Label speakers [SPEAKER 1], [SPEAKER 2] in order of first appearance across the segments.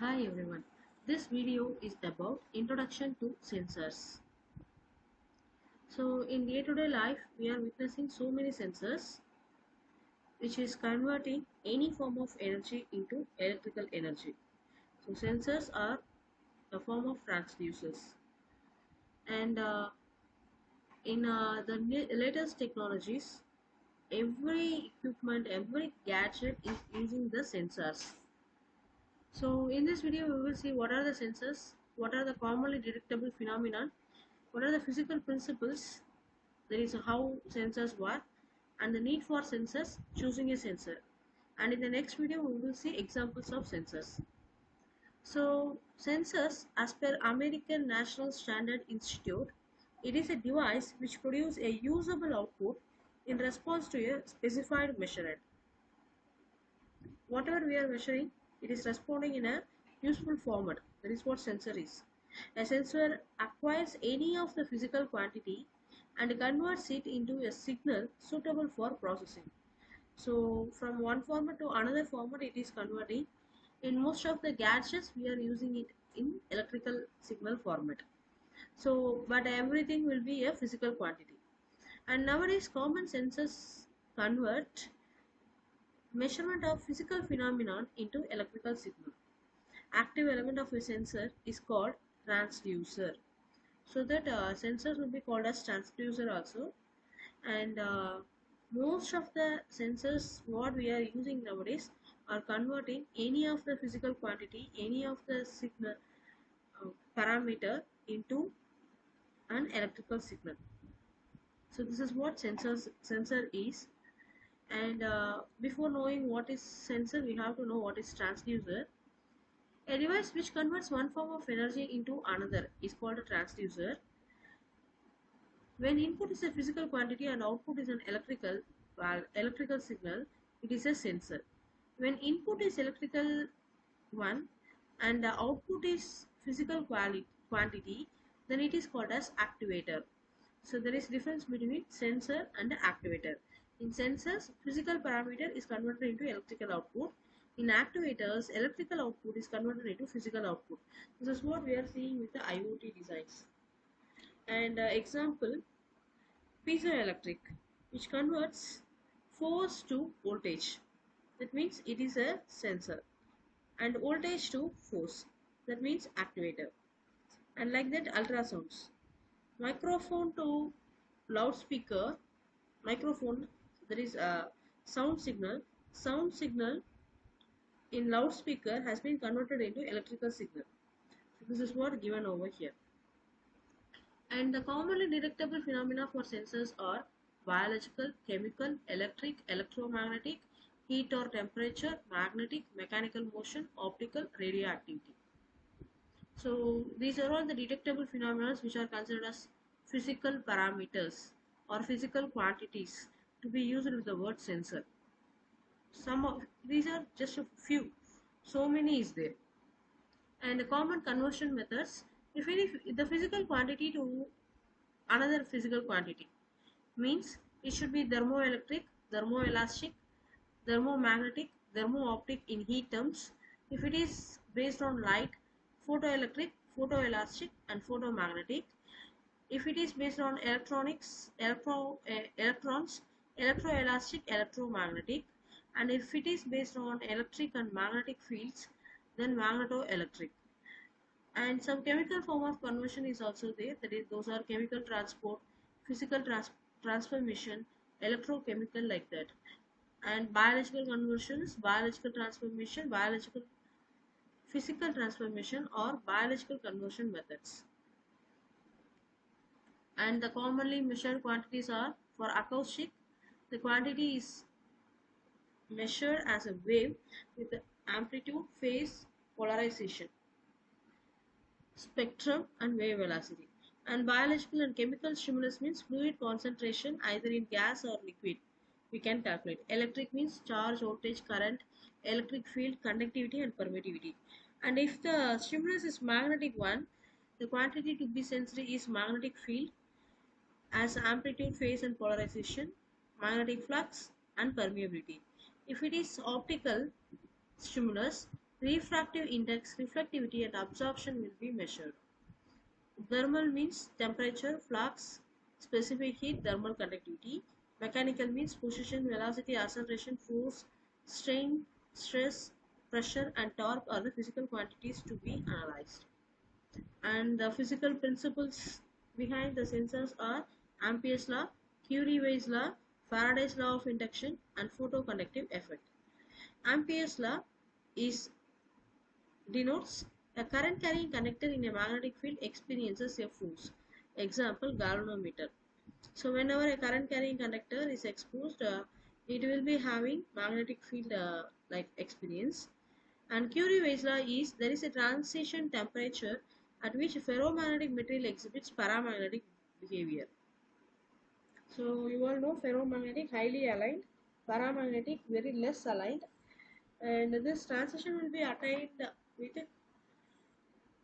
[SPEAKER 1] Hi everyone. This video is about introduction to sensors. So in day-to-day life we are witnessing so many sensors which is converting any form of energy into electrical energy. So sensors are a form of transducers and in the latest technologies every equipment, every gadget is using the sensors. So in this video we will see what are the sensors, what are the commonly detectable phenomena, what are the physical principles, there is how sensors work and the need for sensors, choosing a sensor. And in the next video we will see examples of sensors. So sensors as per American National Standard Institute, it is a device which produces a usable output in response to a specified measurement. Whatever we are measuring, it is responding in a useful format. That is what sensor is. A sensor acquires any of the physical quantity and converts it into a signal suitable for processing. So from one format to another format it is converting. In most of the gadgets we are using it in electrical signal format. So but everything will be a physical quantity. And nowadays common sensors convert measurement of physical phenomenon into electrical signal. Active element of a sensor is called transducer. So that sensors will be called as transducer also. And most of the sensors what we are using nowadays are converting any of the physical quantity, any of the signal parameter into an electrical signal. So this is what sensor is. And before knowing what is sensor, we have to know what is transducer. A device which converts one form of energy into another is called a transducer. When input is a physical quantity and output is an electrical signal, it is a sensor. When input is electrical one and the output is physical quantity, then it is called as activator. So there is difference between sensor and activator. In sensors, physical parameter is converted into electrical output. In activators, electrical output is converted into physical output. This is what we are seeing with the IoT designs. And example, piezoelectric, which converts force to voltage. That means it is a sensor. And voltage to force. That means activator. And like that, ultrasounds. Microphone to loudspeaker. Microphone, there is a sound signal in loudspeaker has been converted into electrical signal. So this is what given over here. And the commonly detectable phenomena for sensors are biological, chemical, electric, electromagnetic, heat or temperature, magnetic, mechanical motion, optical, radioactivity. So these are all the detectable phenomena which are considered as physical parameters or physical quantities to be used with the word sensor. Some of these are just a few. So many is there. And the common conversion methods, if the physical quantity to another physical quantity means it should be thermoelectric, thermoelastic, thermomagnetic, thermooptic in heat terms. If it is based on light, photoelectric, photoelastic and photomagnetic. If it is based on electronics, electrons, electroelastic, electromagnetic. And if it is based on electric and magnetic fields, then magnetoelectric. And some chemical form of conversion is also there. That is, those are chemical transport, physical transformation, electrochemical like that. And biological conversions, biological transformation, biological physical transformation or biological conversion methods. And the commonly measured quantities are for acoustic, the quantity is measured as a wave with the amplitude, phase, polarization, spectrum and wave velocity. And biological and chemical stimulus means fluid concentration either in gas or liquid. We can calculate. Electric means charge, voltage, current, electric field, conductivity and permittivity. And if the stimulus is magnetic one, the quantity to be sensed is magnetic field as amplitude, phase and polarization, magnetic flux and permeability. If it is optical stimulus, Refractive index, reflectivity and absorption will be measured. Thermal means temperature, flux, specific heat, thermal conductivity. Mechanical means position, velocity, acceleration, force, strain, stress, pressure and torque are the physical quantities to be analyzed. And the physical principles behind the sensors are Ampere's law, Curie-Weiss law, Faraday's law of induction and photoconductive effect. Ampere's law is denotes a current carrying conductor in a magnetic field experiences a force. Example, galvanometer. So whenever a current carrying conductor is exposed, it will be having magnetic field like experience. And Curie-Weiss law is there is a transition temperature at which ferromagnetic material exhibits paramagnetic behavior. So you all know ferromagnetic highly aligned, paramagnetic very less aligned, and this transition will be attained with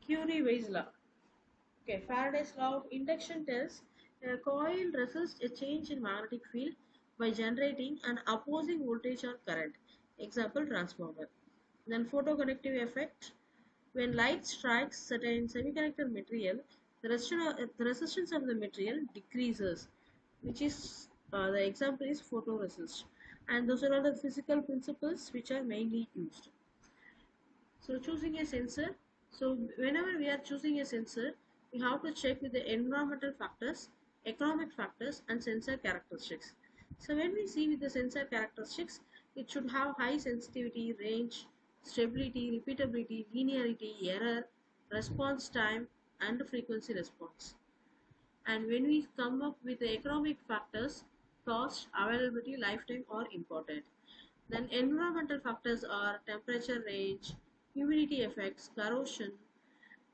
[SPEAKER 1] Curie-Weiss law. Okay, Faraday's law of induction tells a coil resists a change in magnetic field by generating an opposing voltage or current. Example, transformer. Then photoconductive effect. When light strikes certain semiconductor material, the resistance of the material decreases, which is the example is photoresist. And those are all the physical principles which are mainly used. So choosing a sensor. So whenever we are choosing a sensor, we have to check with the environmental factors, economic factors and sensor characteristics. So when we see with the sensor characteristics, it should have high sensitivity, range, stability, repeatability, linearity, error, response time and frequency response. And when we come up with the economic factors, cost, availability, lifetime are important. Then environmental factors are temperature range, humidity effects, corrosion,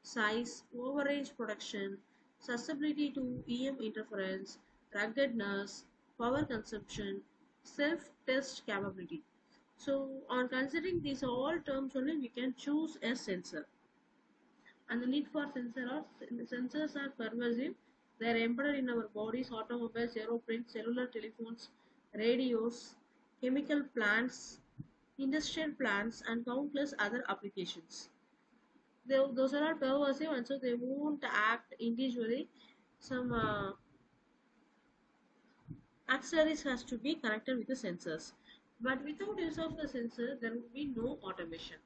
[SPEAKER 1] size, overrange production, susceptibility to EM interference, ruggedness, power consumption, self-test capability. So on considering these all terms only we can choose a sensor. And the need for sensors are pervasive. They are embedded in our bodies, automobiles, aeroplanes, cellular telephones, radios, chemical plants, industrial plants, and countless other applications. Those are all pervasive, and so they won't act individually. Some accessories has to be connected with the sensors. But without use of the sensor, there would be no automation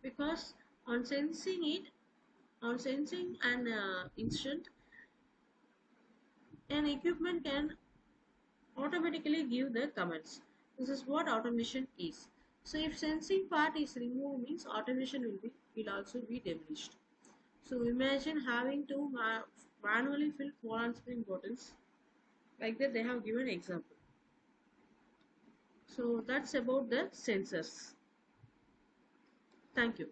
[SPEAKER 1] because on sensing it, on sensing an instant, an equipment can automatically give the commands. This is what automation is. So if sensing part is removed means automation will also be diminished. So imagine having to manually fill Poland spring bottles. Like that they have given example. So that's about the sensors. Thank you.